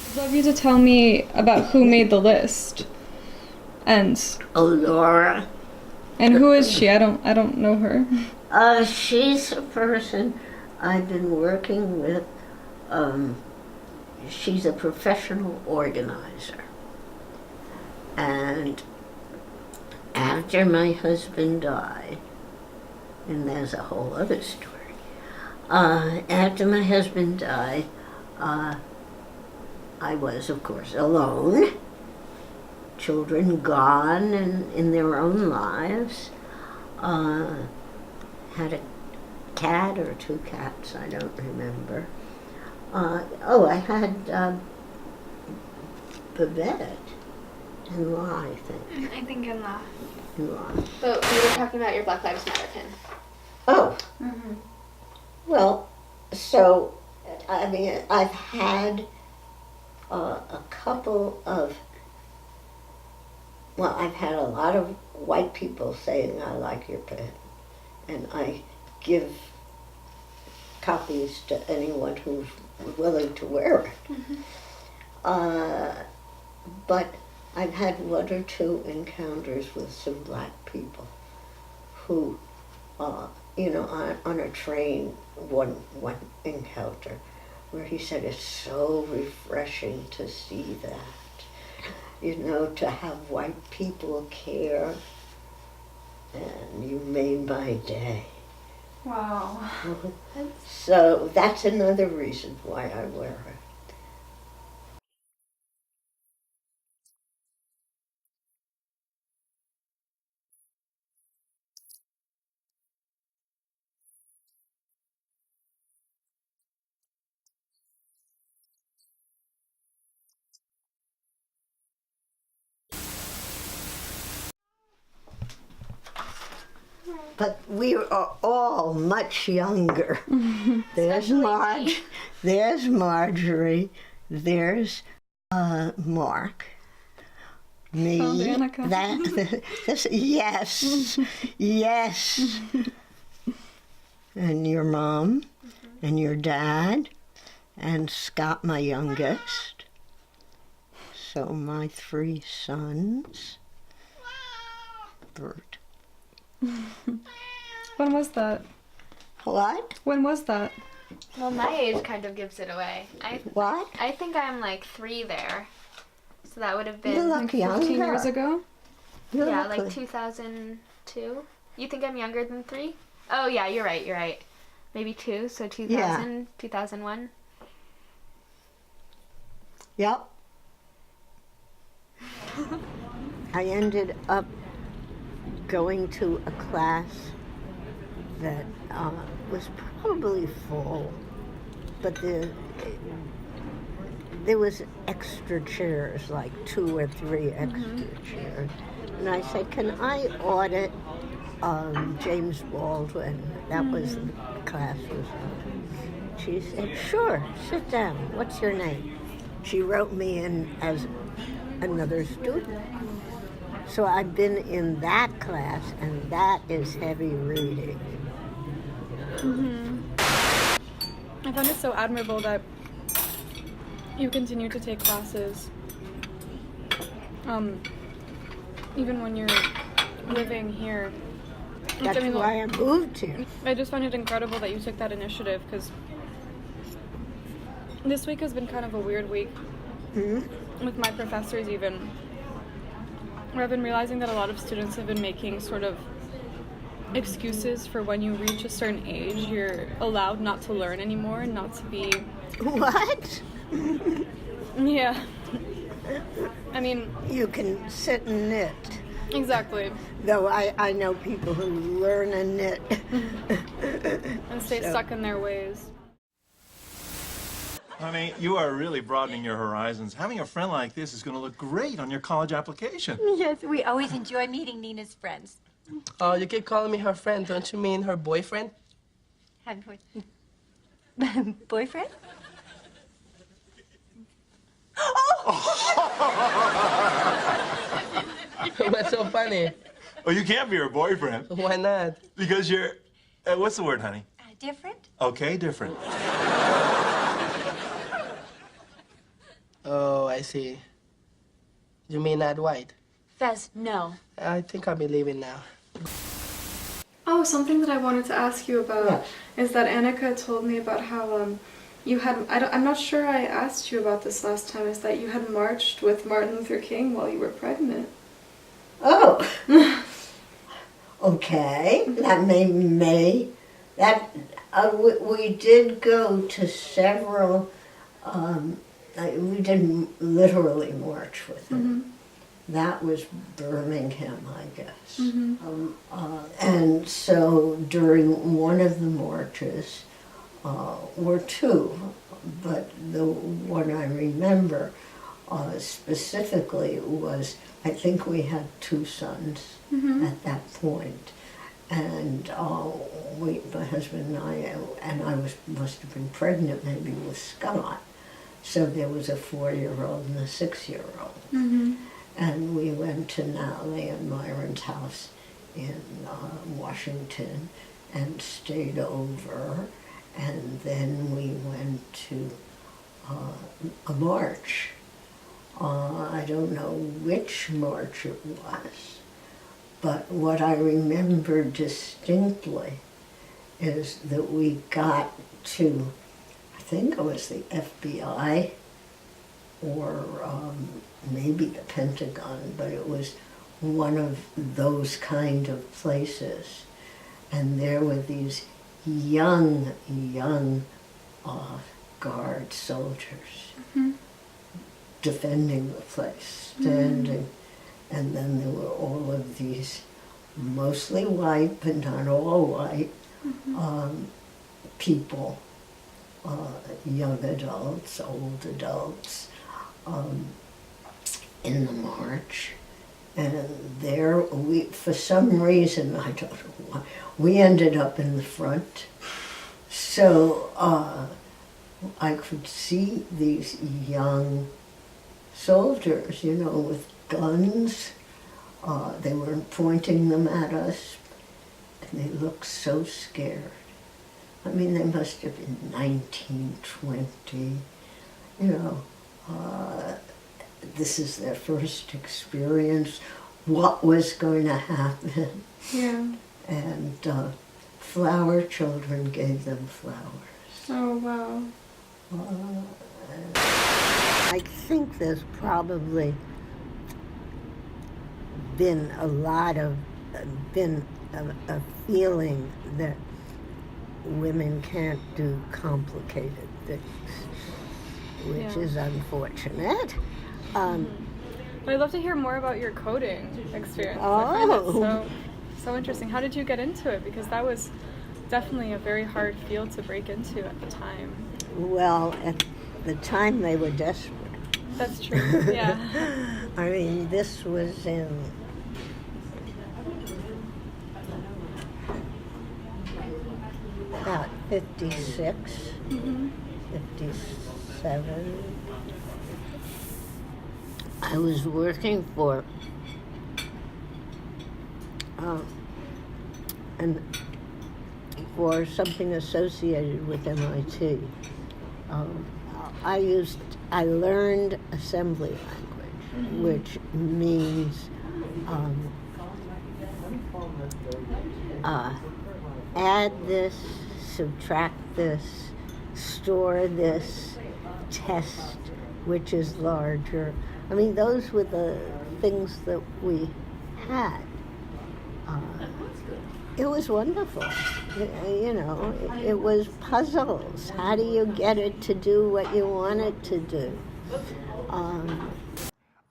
I'd love you to tell me about who made the list. And Oh, Laura. who is she? I don't know her. She's a person I've been working with. She's a professional organizer. And after my husband died, and there's a whole other story, after my husband died, I was, of course, alone. Children gone and in their own lives. Had a cat or two cats, I don't remember. I had Babette and La, I think. I think in La. And La. But we were talking about your Black Lives Matter pin. Oh. Mm-hmm. Well, so, I mean, I've had a couple of, well, I've had a lot of white people saying, I like your pen. And I give copies to anyone who's willing to wear it. Mm-hmm. But I've had one or two encounters with some black people who, on a train, one encounter, where he said, it's so refreshing to see that, to have white people care, and you made my day. Wow. So that's another reason why I wear it. But we are all much younger. There's there's Marjorie, there's Mark, me. Oh, Danica. Yes, yes. And your mom, and your dad, and Scott, my youngest. So my three sons. Bert. When was that? What? When was that? Well, my age kind of gives it away. What? I think I'm like 3 there. So that would have been You look Like 15 younger. years ago? yeah, like 2002. You think I'm younger than 3? Oh yeah, you're right. Maybe 2, so 2000, 2001. Yep. I ended up going to a class that was probably full, but there was extra chairs, like 2 or 3 extra chairs. And I said, can I audit James Baldwin? That was the class was on. She said, sure, sit down. What's your name? She wrote me in as another student. So I've been in that class, and that is heavy reading. I find it so admirable that you continue to take classes, even when you're living here. That's why I moved here. I just find it incredible that you took that initiative, because this week has been kind of a weird week with my professors even. Where I've been realizing that a lot of students have been making sort of excuses for when you reach a certain age, you're allowed not to learn anymore, not to be... What? Yeah. I mean... You can sit and knit. Exactly. Though I know people who learn and knit. And stay stuck in their ways. Honey, you are really broadening your horizons. Having a friend like this is going to look great on your college application. Yes, we always enjoy meeting Nina's friends. Oh, you keep calling me her friend. Don't you mean her boyfriend? Boyfriend? What's so funny? Oh, you can't be her boyfriend. Why not? Because you're... what's the word, honey? Different? Okay, different. Oh, I see. You mean not white? Fez, no. I think I'll be leaving now. Oh, something that I wanted to ask you about Yes. is that Annika told me about how you had, I'm not sure I asked you about this last time, is that you had marched with Martin Luther King while you were pregnant. Oh, okay. That we did go to several. We didn't literally march with him. That was Birmingham, I guess. And so during one of the marches, or two, but the one I remember specifically was, I think we had two sons at that point. And my husband and I must have been pregnant maybe with Scott. So there was a 4-year-old and a 6-year-old. And we went to Natalie and Myron's house in Washington and stayed over. And then we went to a march. I don't know which march it was, but what I remember distinctly is that we got to, I think it was the FBI or maybe the Pentagon, but it was one of those kind of places. And there were these young Guard soldiers defending the place, standing. And then there were all of these, mostly white, but not all white, people, young adults, old adults, in the march. And there we, for some reason, I don't know why, we ended up in the front. So I could see these young soldiers, you know, with guns. They weren't pointing them at us, and they looked so scared. I mean, they must have been 19, 20, you know. This is their first experience. What was going to happen? Yeah. And flower children gave them flowers. Oh, wow. I think there's probably been a lot of, a feeling that women can't do complicated things, which is unfortunate. But I'd love to hear more about your coding experience. Oh. I find it so interesting. How did you get into it? Because that was definitely a very hard field to break into at the time. Well, at the time they were desperate. That's true, yeah. I mean, this was in about 56, 57. I was working for for something associated with MIT. I learned assembly language, which means add this, subtract this, store this, test, which is larger. I mean, those were the things that we had. It was wonderful. You know, it was puzzles. How do you get it to do what you want it to do?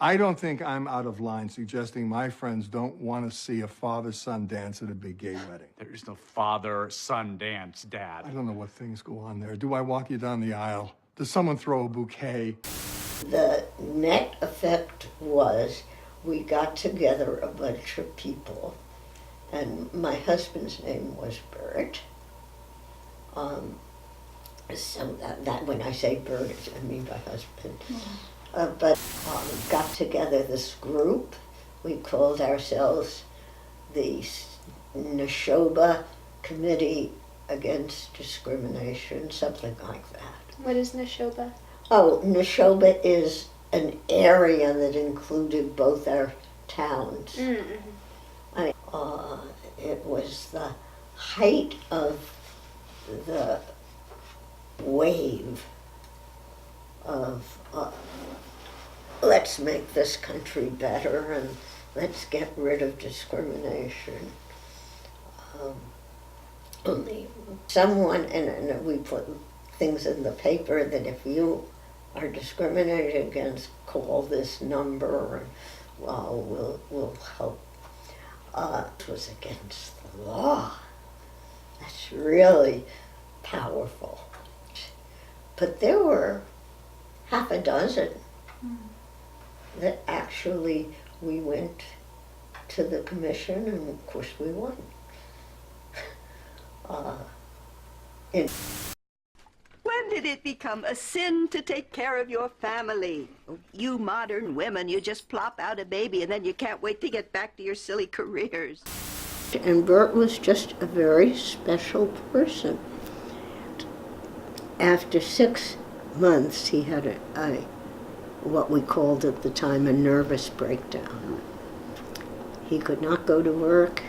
I don't think I'm out of line suggesting my friends don't want to see a father-son dance at a big gay wedding. There is no father-son dance, Dad. I don't know what things go on there. Do I walk you down the aisle? Does someone throw a bouquet? The net effect was we got together a bunch of people, and my husband's name was Bert. So that when I say Bert, I mean my husband. But got together this group. We called ourselves the Neshoba Committee Against Discrimination, something like that. What is Neshoba? Oh, Neshoba is an area that included both our towns. It was the height of the wave of let's make this country better and let's get rid of discrimination. Only someone, and we put things in the paper that if you are discriminated against, call this number and we'll help. It was against the law. That's really powerful. But there were half a dozen that actually we went to the commission, and of course we won. When did it become a sin to take care of your family? You modern women, you just plop out a baby and then you can't wait to get back to your silly careers. And Bert was just a very special person. After 6 months, he had what we called at the time a nervous breakdown. He could not go to work.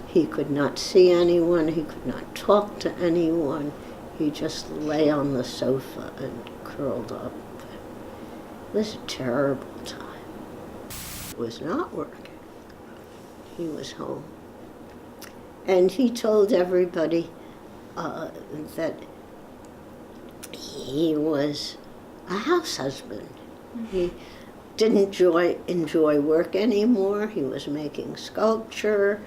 He could not see anyone. He could not talk to anyone. He just lay on the sofa and curled up. It was a terrible time. It was not working. He was home. And he told everybody that he was a house husband. He didn't enjoy work anymore. He was making sculpture,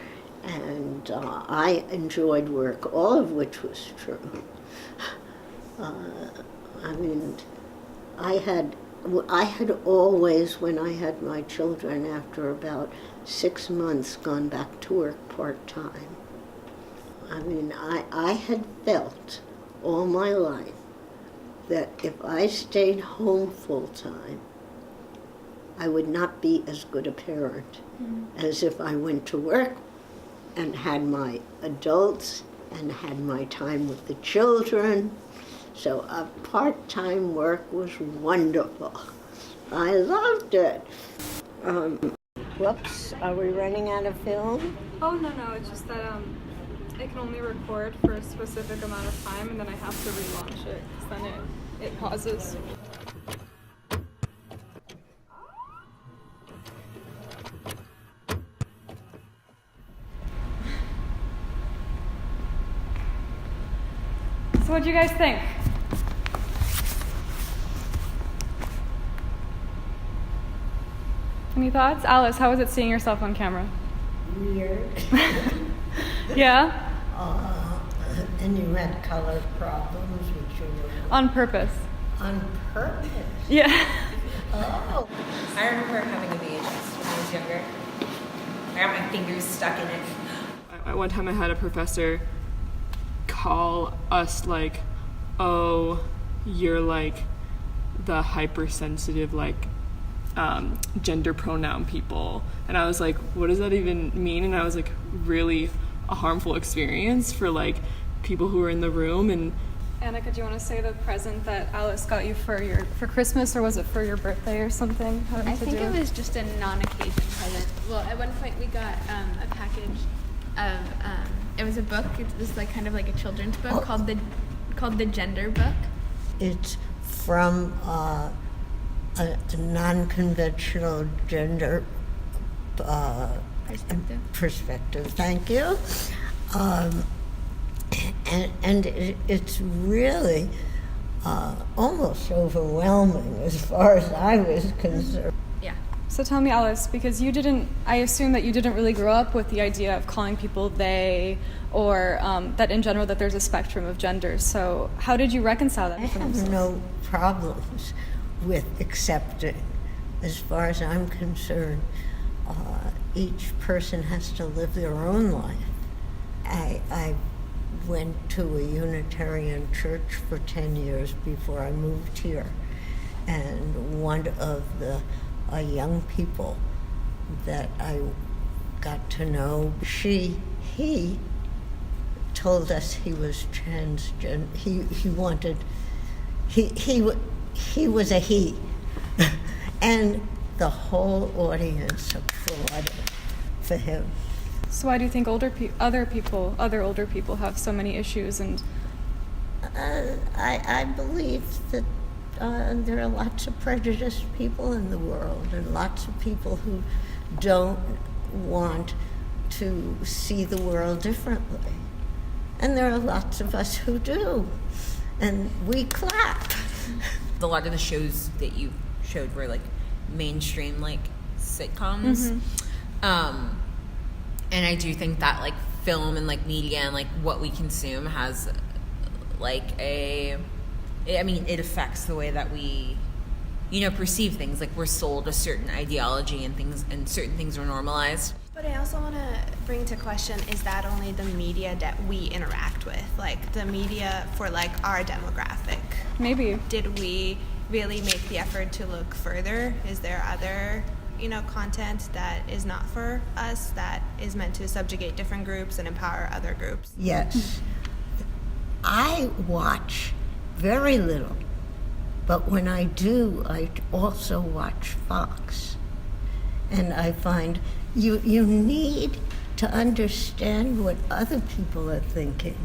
and I enjoyed work, all of which was true. I mean, I had always, when I had my children, after about 6 months, gone back to work part-time. I mean, I had felt all my life that if I stayed home full-time, I would not be as good a parent as if I went to work and had my adults and had my time with the children. So part-time work was wonderful. I loved it. Whoops, are we running out of film? Oh, no, it's just that it can only record for a specific amount of time, and then I have to relaunch it, because then it pauses. So what do you guys think? Any thoughts? Alice, how was it seeing yourself on camera? Weird. Yeah? And you had color problems, which you were... On purpose. On purpose? Yeah. Oh. I remember having a VHS when I was younger. I got my fingers stuck in it. One time I had a professor call us like, oh, you're like the hypersensitive, like, gender pronoun people. And I was like, what does that even mean? And I was like, really a harmful experience for like people who were in the room. And Annika, do you want to say the present that Alice got you for Christmas, or was it for your birthday or something? I think it was just a non-occasion present. Well, at one point we got a package of it was a book. It was like kind of like a children's book called the Gender Book. It's from a non-conventional gender perspective. Thank you. And it's really almost overwhelming as far as I was concerned. Yeah. So tell me, Alice, because I assume that you didn't really grow up with the idea of calling people they, or that in general that there's a spectrum of genders. So how did you reconcile that? I have no problems with accepting. As far as I'm concerned, each person has to live their own life. I went to a Unitarian church for 10 years before I moved here. And one of the young people that I got to know, he told us he was transgender. He was a he. And the whole audience applauded for him. So why do you think other older people have so many issues? And I believe that there are lots of prejudiced people in the world, and lots of people who don't want to see the world differently. And there are lots of us who do, and we clap. A lot of the shows that you showed were like mainstream, like sitcoms. And I do think that like film and like media and like what we consume has like it affects the way that we, perceive things. Like we're sold a certain ideology and certain things are normalized. But I also want to bring to question, is that only the media that we interact with? Like the media for like our demographic? maybe. Did we really make the effort to look further? Is there other, content that is not for us, that is meant to subjugate different groups and empower other groups? Yes. I watch very little, but when I do, I also watch Fox. And I find you need to understand what other people are thinking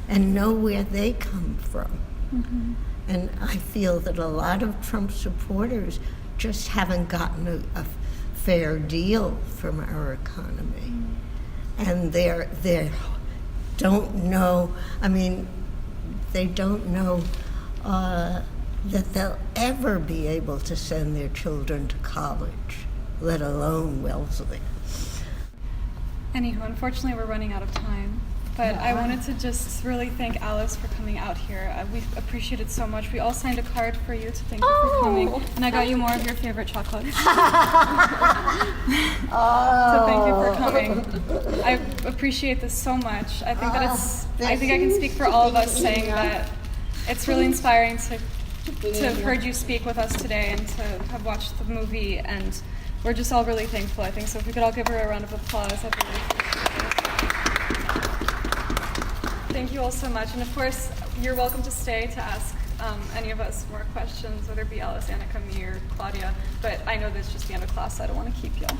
and know where they come from. Mm-hmm. And I feel that a lot of Trump supporters just haven't gotten a fair deal from our economy. And they don't know, they don't know that they'll ever be able to send their children to college, let alone Wellesley. Anywho, unfortunately, we're running out of time. But I wanted to just really thank Alice for coming out here. We appreciate it so much. We all signed a card for you to thank you for coming. And I got you more of your favorite chocolate. So thank you for coming. I appreciate this so much. I think that I think I can speak for all of us saying that it's really inspiring to have heard you speak with us today and to have watched the movie. And we're just all really thankful, I think. So if we could all give her a round of applause, I'd really appreciate it. Thank you all so much. And of course, you're welcome to stay to ask any of us more questions, whether it be Alice, Annika, me, or Claudia. But I know this is just the end of class, so I don't want to keep you all.